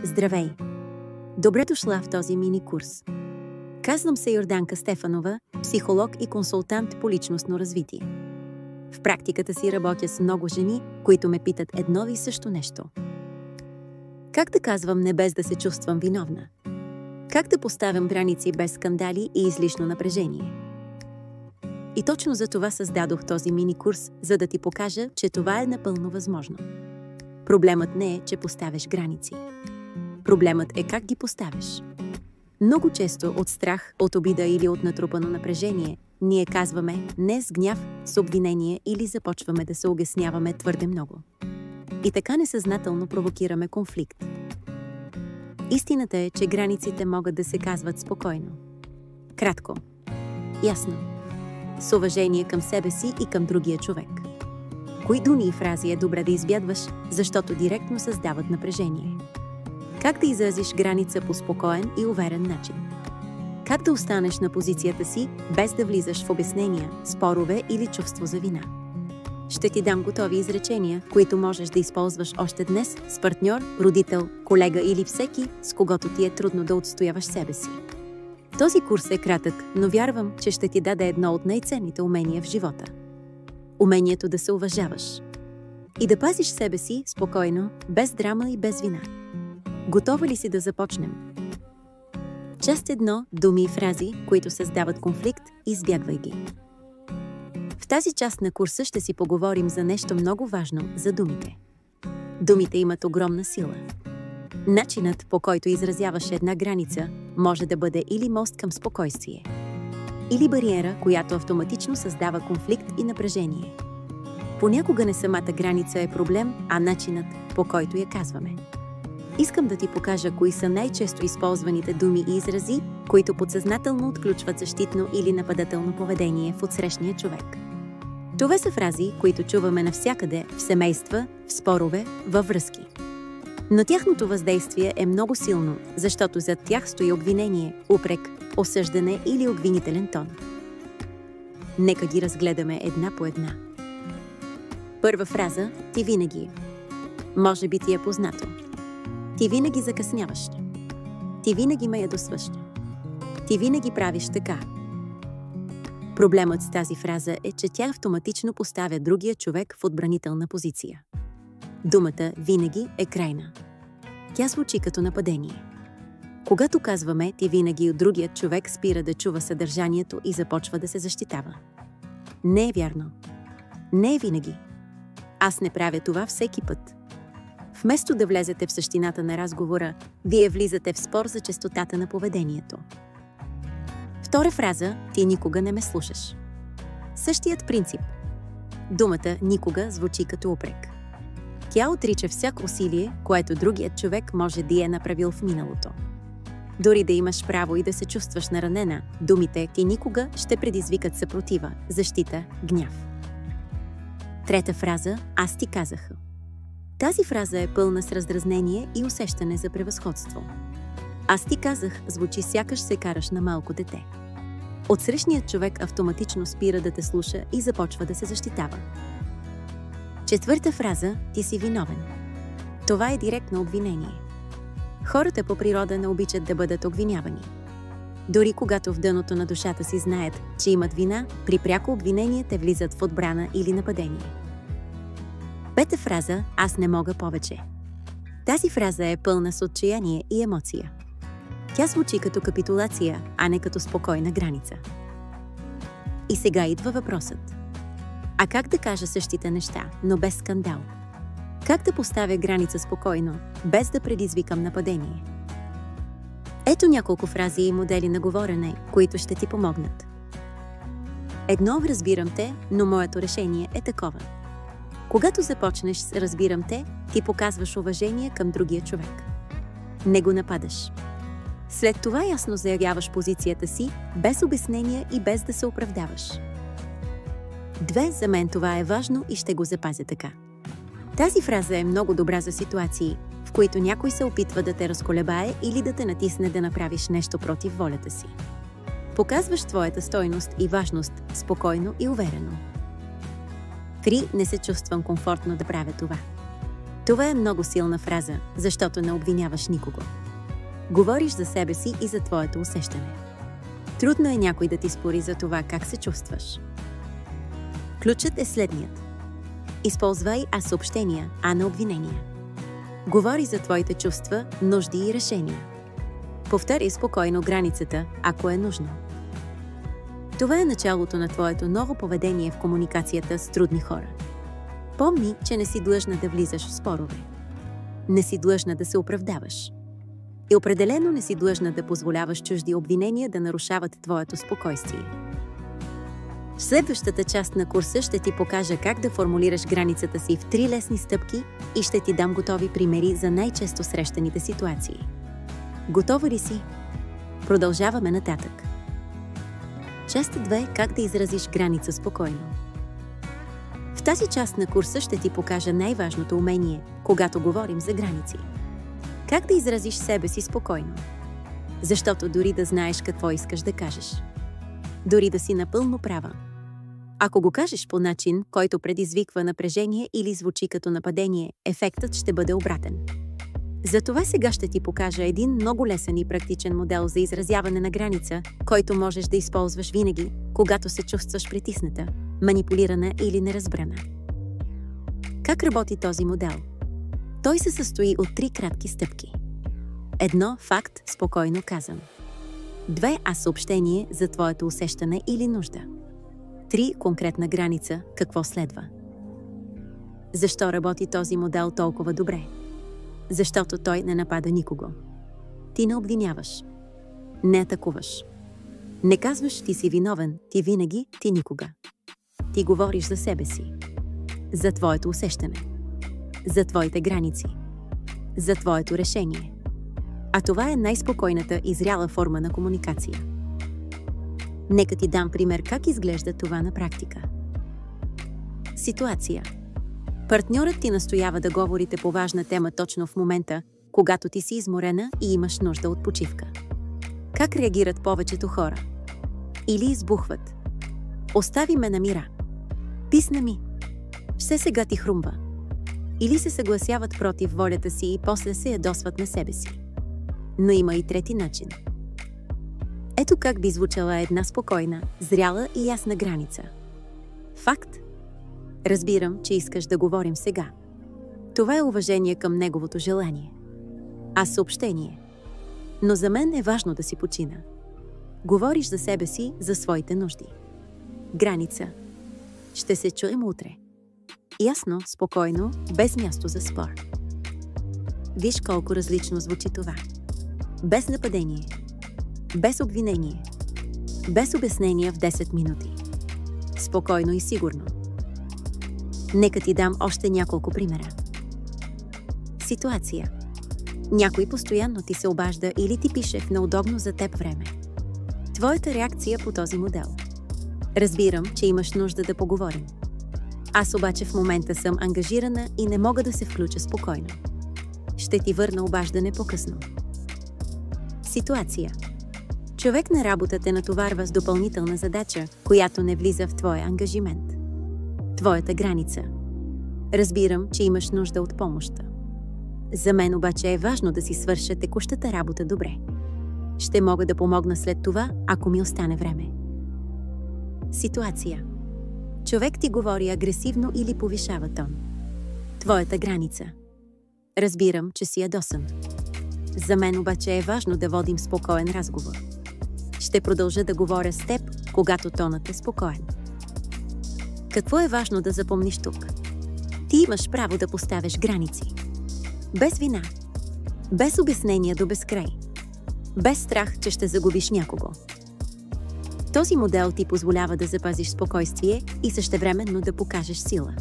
Здравей! Добре дошла в този мини-курс. Казвам се Йорданка Стефанова, психолог и консултант по личностно развитие. В практиката си работя с много жени, които ме питат едно и също нещо. Как да казвам не без да се чувствам виновна? Как да поставям граници без скандали и излишно напрежение? И точно за това създадох този мини-курс, за да ти покажа, че това е напълно възможно. Проблемът не е, че поставяш граници. Проблемът е как ги поставяш. Много често от страх, от обида или от натрупано напрежение, ние казваме не с гняв, с обвинение или започваме да се обясняваме твърде много. И така несъзнателно провокираме конфликт. Истината е, че границите могат да се казват спокойно. Кратко. Ясно. С уважение към себе си и към другия човек. Кои думи и фрази е добре да избягваш, защото директно създават напрежение? Как да изразиш граница по спокоен и уверен начин? Как да останеш на позицията си, без да влизаш в обяснения, спорове или чувство за вина? Ще ти дам готови изречения, които можеш да използваш още днес с партньор, родител, колега или всеки, с когото ти е трудно да отстояваш себе си. Този курс е кратък, но вярвам, че ще ти даде едно от най-ценните умения в живота. Умението да се уважаваш. И да пазиш себе си спокойно, без драма и без вина. Готова ли си да започнем? Част 1. Думи и фрази, които създават конфликт, избягвай ги. В тази част на курса ще си поговорим за нещо много важно – за думите. Думите имат огромна сила. Начинът, по който изразяваш една граница, може да бъде или мост към спокойствие, или бариера, която автоматично създава конфликт и напрежение. Понякога не самата граница е проблем, а начинът, по който я казваме. Искам да ти покажа кои са най-често използваните думи и изрази, които подсъзнателно отключват защитно или нападателно поведение в отсрещния човек. Това са фрази, които чуваме навсякъде, в семейства, в спорове, във връзки. Но тяхното въздействие е много силно, защото зад тях стои обвинение, упрек, осъждане или обвинителен тон. Нека ги разгледаме една по една. Първа фраза – ти винаги. Може би ти е познато. Ти винаги закъсняваш. Ти винаги ме ядосваш. Ти винаги правиш така. Проблемът с тази фраза е, че тя автоматично поставя другия човек в отбранителна позиция. Думата «винаги» е крайна. Тя звучи като нападение. Когато казваме «ти винаги», от другият човек спира да чува съдържанието и започва да се защитава. Не е вярно. Не е винаги. Аз не правя това всеки път. Вместо да влезете в същината на разговора, вие влизате в спор за честотата на поведението. Втора фраза – ти никога не ме слушаш. Същият принцип. Думата «никога» звучи като упрек. Тя отрича всяко усилие, което другият човек може да е направил в миналото. Дори да имаш право и да се чувстваш наранена, думите «ти никога» ще предизвикат съпротива, защита, гняв. Трета фраза – аз ти казах. Тази фраза е пълна с раздразнение и усещане за превъзходство. Аз ти казах звучи сякаш се караш на малко дете. Отсрещният човек автоматично спира да те слуша и започва да се защитава. Четвърта фраза – ти си виновен. Това е директно обвинение. Хората по природа не обичат да бъдат обвинявани. Дори когато в дъното на душата си знаят, че имат вина, при пряко обвинение те влизат в отбрана или нападение. Пета фраза – аз не мога повече. Тази фраза е пълна с отчаяние и емоция. Тя звучи като капитулация, а не като спокойна граница. И сега идва въпросът. А как да кажа същите неща, но без скандал? Как да поставя граница спокойно, без да предизвикам нападение? Ето няколко фрази и модели на говорене, които ще ти помогнат. Едно – разбирам те, но моето решение е такова. Когато започнеш с «разбирам те», ти показваш уважение към другия човек. Не го нападаш. След това ясно заявяваш позицията си, без обяснения и без да се оправдаваш. 2. За мен това е важно и ще го запазя така. Тази фраза е много добра за ситуации, в които някой се опитва да те разколебае или да те натисне да направиш нещо против волята си. Показваш твоята стойност и важност спокойно и уверено. 3. Не се чувствам комфортно да правя това. Това е много силна фраза, защото не обвиняваш никого. Говориш за себе си и за твоето усещане. Трудно е някой да ти спори за това как се чувстваш. Ключът е следният. Използвай съобщения, а не обвинения. Говори за твоите чувства, нужди и решения. Повтаряй спокойно границата, ако е нужно. Това е началото на твоето ново поведение в комуникацията с трудни хора. Помни, че не си длъжна да влизаш в спорове. Не си длъжна да се оправдаваш. И определено не си длъжна да позволяваш чужди обвинения да нарушават твоето спокойствие. В следващата част на курса ще ти покажа как да формулираш границата си в 3 лесни стъпки и ще ти дам готови примери за най-често срещаните ситуации. Готова ли си? Продължаваме нататък. Част 2. Как да изразиш граница спокойно. В тази част на курса ще ти покажа най-важното умение, когато говорим за граници. Как да изразиш себе си спокойно. Защото дори да знаеш какво искаш да кажеш. Дори да си напълно права. Ако го кажеш по начин, който предизвиква напрежение или звучи като нападение, ефектът ще бъде обратен. Затова сега ще ти покажа един много лесен и практичен модел за изразяване на граница, който можеш да използваш винаги, когато се чувстваш притисната, манипулирана или неразбрана. Как работи този модел? Той се състои от 3 кратки стъпки. 1. Факт, спокойно казан. 2. Съобщение за твоето усещане или нужда. 3. Конкретна граница, какво следва. Защо работи този модел толкова добре? Защото той не напада никого. Ти не обвиняваш. Не атакуваш. Не казваш ти си виновен, ти винаги, ти никога. Ти говориш за себе си. За твоето усещане. За твоите граници. За твоето решение. А това е най-спокойната и зряла форма на комуникация. Нека ти дам пример как изглежда това на практика. Ситуация. Партньорът ти настоява да говорите по важна тема точно в момента, когато ти си изморена и имаш нужда от почивка. Как реагират повечето хора? Или избухват. Остави ме на мира. Писна ми. Все сега ти хрумва. Или се съгласяват против волята си и после се ядосват на себе си. Но има и трети начин. Ето как би звучала една спокойна, зряла и ясна граница. Факт. Разбирам, че искаш да говорим сега. Това е уважение към неговото желание. Съобщение. Но за мен е важно да си почина. Говориш за себе си, за своите нужди. Граница. Ще се чуем утре. Ясно, спокойно, без място за спор. Виж колко различно звучи това. Без нападение. Без обвинение. Без обяснения в 10 минути. Спокойно и сигурно. Нека ти дам още няколко примера. Ситуация. Някой постоянно ти се обажда или ти пише в неудобно за теб време. Твоята реакция по този модел. Разбирам, че имаш нужда да поговорим. Аз обаче в момента съм ангажирана и не мога да се включа спокойно. Ще ти върна обаждане по-късно. Ситуация. Човек на работа те натоварва с допълнителна задача, която не влиза в твоя ангажимент. Твоята граница. Разбирам, че имаш нужда от помощта. За мен обаче е важно да си свърша текущата работа добре. Ще мога да помогна след това, ако ми остане време. Ситуация. Човек ти говори агресивно или повишава тон. Твоята граница. Разбирам, че си ядосан. За мен обаче е важно да водим спокоен разговор. Ще продължа да говоря с теб, когато тонът е спокоен. Какво е важно да запомниш тук? Ти имаш право да поставяш граници. Без вина. Без обяснения до безкрай. Без страх, че ще загубиш някого. Този модел ти позволява да запазиш спокойствие и същевременно да покажеш сила.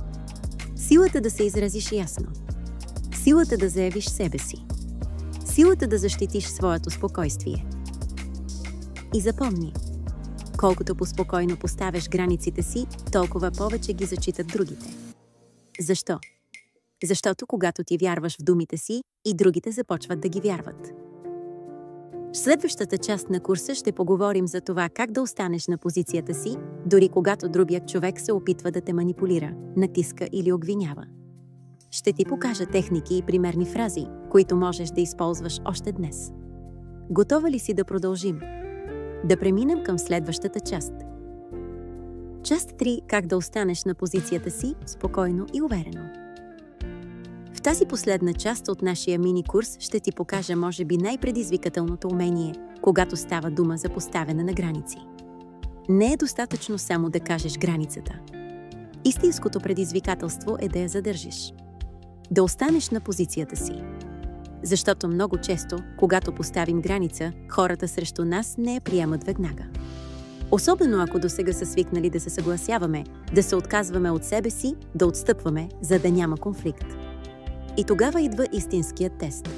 Силата да се изразиш ясно. Силата да заявиш себе си. Силата да защитиш своето спокойствие. И запомни, колкото по-спокойно поставяш границите си, толкова повече ги зачитат другите. Защо? Защото когато ти вярваш в думите си, и другите започват да ги вярват. В следващата част на курса ще поговорим за това как да останеш на позицията си, дори когато другият човек се опитва да те манипулира, натиска или обвинява. ще ти покажа техники и примерни фрази, които можеш да използваш още днес. Готова ли си да продължим? Да преминем към следващата част. Част 3. Как да останеш на позицията си спокойно и уверено. В тази последна част от нашия мини-курс ще ти покажа може би най-предизвикателното умение, когато става дума за поставяне на граници. Не е достатъчно само да кажеш границата. Истинското предизвикателство е да я задържиш. Да останеш на позицията си. Защото много често, когато поставим граница, хората срещу нас не я приемат веднага. Особено ако досега са свикнали да се съгласяваме, да се отказваме от себе си, да отстъпваме, за да няма конфликт. И тогава идва истинският тест.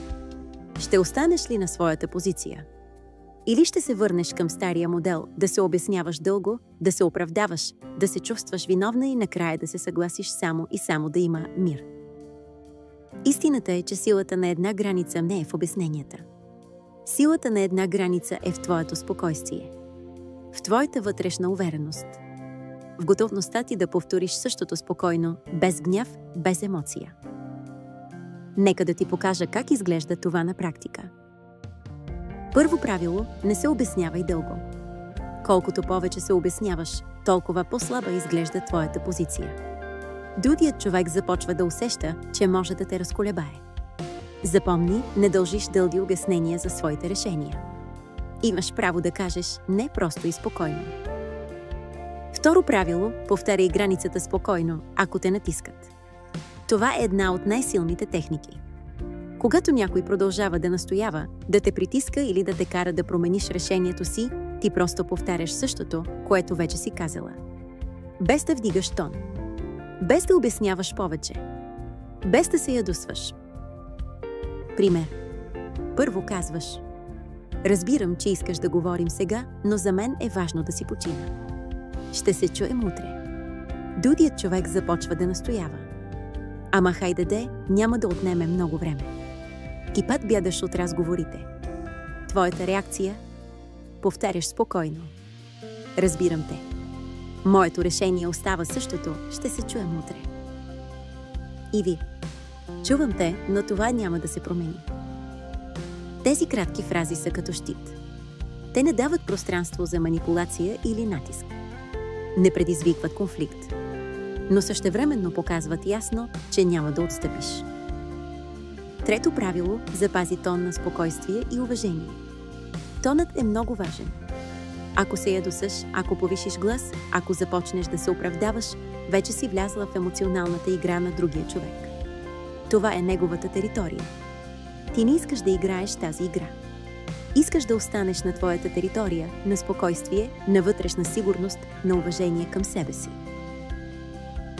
Ще останеш ли на своята позиция? Или ще се върнеш към стария модел, да се обясняваш дълго, да се оправдаваш, да се чувстваш виновна и накрая да се съгласиш само и само да има мир? Истината е, че силата на една граница не е в обясненията. Силата на една граница е в твоето спокойствие. В твоята вътрешна увереност. В готовността ти да повториш същото спокойно, без гняв, без емоция. Нека да ти покажа как изглежда това на практика. Първо правило – не се обяснявай дълго. Колкото повече се обясняваш, толкова по-слаба изглежда твоята позиция. Другият човек започва да усеща, че може да те разколебае. Запомни, не дължиш дълги обяснения за своите решения. Имаш право да кажеш не просто и спокойно. Второ правило – повтаряй границата спокойно, ако те натискат. Това е една от най-силните техники. Когато някой продължава да настоява, да те притиска или да те кара да промениш решението си, ти просто повтаряш същото, което вече си казала. Без да вдигаш тон. Без да обясняваш повече. Без да се ядосваш. Пример. Първо казваш: разбирам, че искаш да говорим сега, но за мен е важно да си почина. Ще се чуем утре. Другият човек започва да настоява. Ама хайде де, няма да отнеме много време. И път бягаш от разговорите. Твоята реакция? Повтаряш спокойно. Разбирам те. Моето решение остава същото, ще се чуем утре. И ви. Чувам те, но това няма да се промени. Тези кратки фрази са като щит. Те не дават пространство за манипулация или натиск. Не предизвикват конфликт. Но същевременно показват ясно, че няма да отстъпиш. Трето правило – запази тон на спокойствие и уважение. Тонът е много важен. Ако се ядосаш, ако повишиш глас, ако започнеш да се оправдаваш, вече си влязла в емоционалната игра на другия човек. Това е неговата територия. Ти не искаш да играеш тази игра. Искаш да останеш на твоята територия, на спокойствие, на вътрешна сигурност, на уважение към себе си.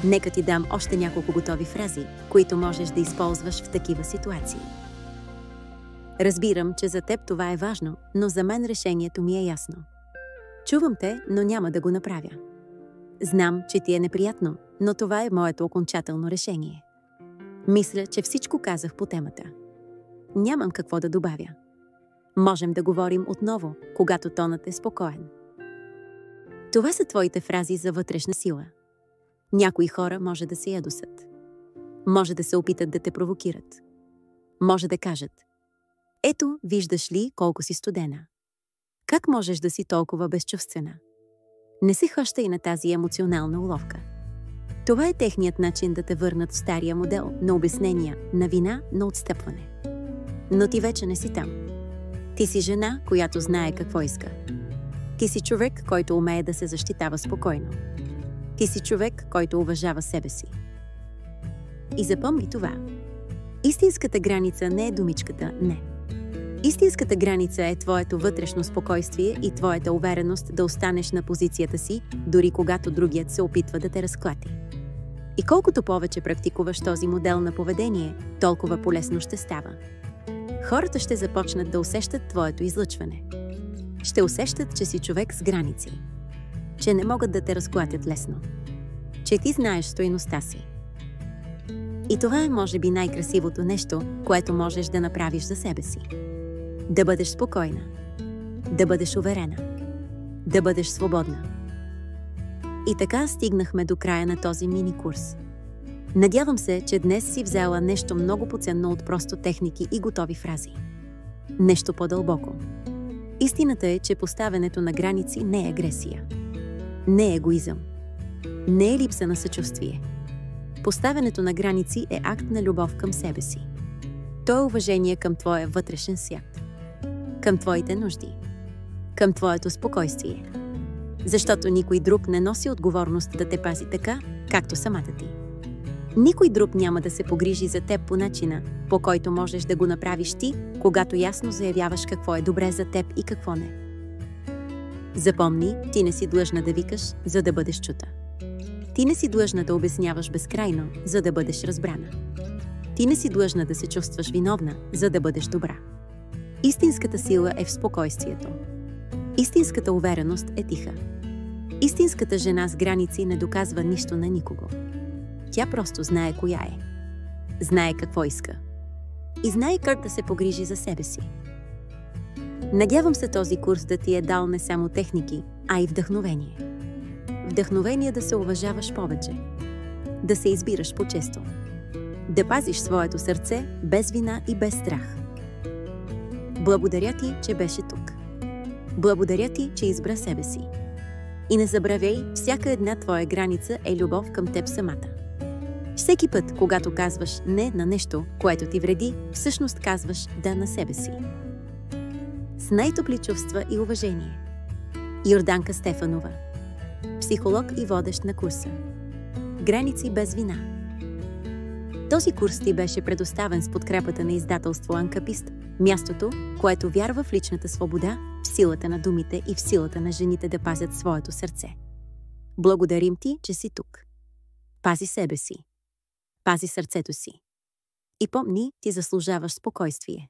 Нека ти дам още няколко готови фрази, които можеш да използваш в такива ситуации. Разбирам, че за теб това е важно, но за мен решението ми е ясно. Чувам те, но няма да го направя. Знам, че ти е неприятно, но това е моето окончателно решение. Мисля, че всичко казах по темата. Нямам какво да добавя. Можем да говорим отново, когато тонът е спокоен. Това са твоите фрази за вътрешна сила. Някои хора може да се ядосат. Може да се опитат да те провокират. Може да кажат: ето, виждаш ли колко си студена. Как можеш да си толкова безчувствена? Не се хващай на тази емоционална уловка. Това е техният начин да те върнат в стария модел на обяснения, на вина, на отстъпване. Но ти вече не си там. Ти си жена, която знае какво иска. Ти си човек, който умее да се защитава спокойно. Ти си човек, който уважава себе си. И запомни това. Истинската граница не е думичката «не». Истинската граница е твоето вътрешно спокойствие и твоята увереност да останеш на позицията си, дори когато другият се опитва да те разклати. И колкото повече практикуваш този модел на поведение, толкова полезно ще става. Хората ще започнат да усещат твоето излъчване. Ще усещат, че си човек с граници. Че не могат да те разклатят лесно. Че ти знаеш стойността си. И това е може би най-красивото нещо, което можеш да направиш за себе си. Да бъдеш спокойна. Да бъдеш уверена. Да бъдеш свободна. И така стигнахме до края на този мини-курс. Надявам се, че днес си взела нещо много по-ценно от просто техники и готови фрази. Нещо по-дълбоко. Истината е, че поставянето на граници не е агресия. Не е егоизъм. Не е липса на съчувствие. Поставянето на граници е акт на любов към себе си. То е уважение към твоя вътрешен свят. Към твоите нужди. Към твоето спокойствие. Защото никой друг не носи отговорност да те пази така, както самата ти. Никой друг няма да се погрижи за теб по начина, по който можеш да го направиш ти, когато ясно заявяваш какво е добре за теб и какво не. Запомни, ти не си длъжна да викаш, за да бъдеш чута. Ти не си длъжна да обясняваш безкрайно, за да бъдеш разбрана. Ти не си длъжна да се чувстваш виновна, за да бъдеш добра. Истинската сила е в спокойствието. Истинската увереност е тиха. Истинската жена с граници не доказва нищо на никого. Тя просто знае коя е. Знае какво иска. И знае как да се погрижи за себе си. Надявам се този курс да ти е дал не само техники, а и вдъхновение. Вдъхновение да се уважаваш повече. Да се избираш по-често. Да пазиш своето сърце без вина и без страх. Благодаря ти, че беше тук. Благодаря ти, че избра себе си. И не забравяй, всяка една твоя граница е любов към теб самата. Всеки път, когато казваш не на нещо, което ти вреди, всъщност казваш да на себе си. С най-топли чувства и уважение. Йорданка Стефанова. Психолог и водещ на курса. Граници без вина. Този курс ти беше предоставен с подкрепата на издателство Анкапист, мястото, което вярва в личната свобода, в силата на думите и в силата на жените да пазят своето сърце. Благодарим ти, че си тук. Пази себе си. Пази сърцето си. И помни, ти заслужаваш спокойствие.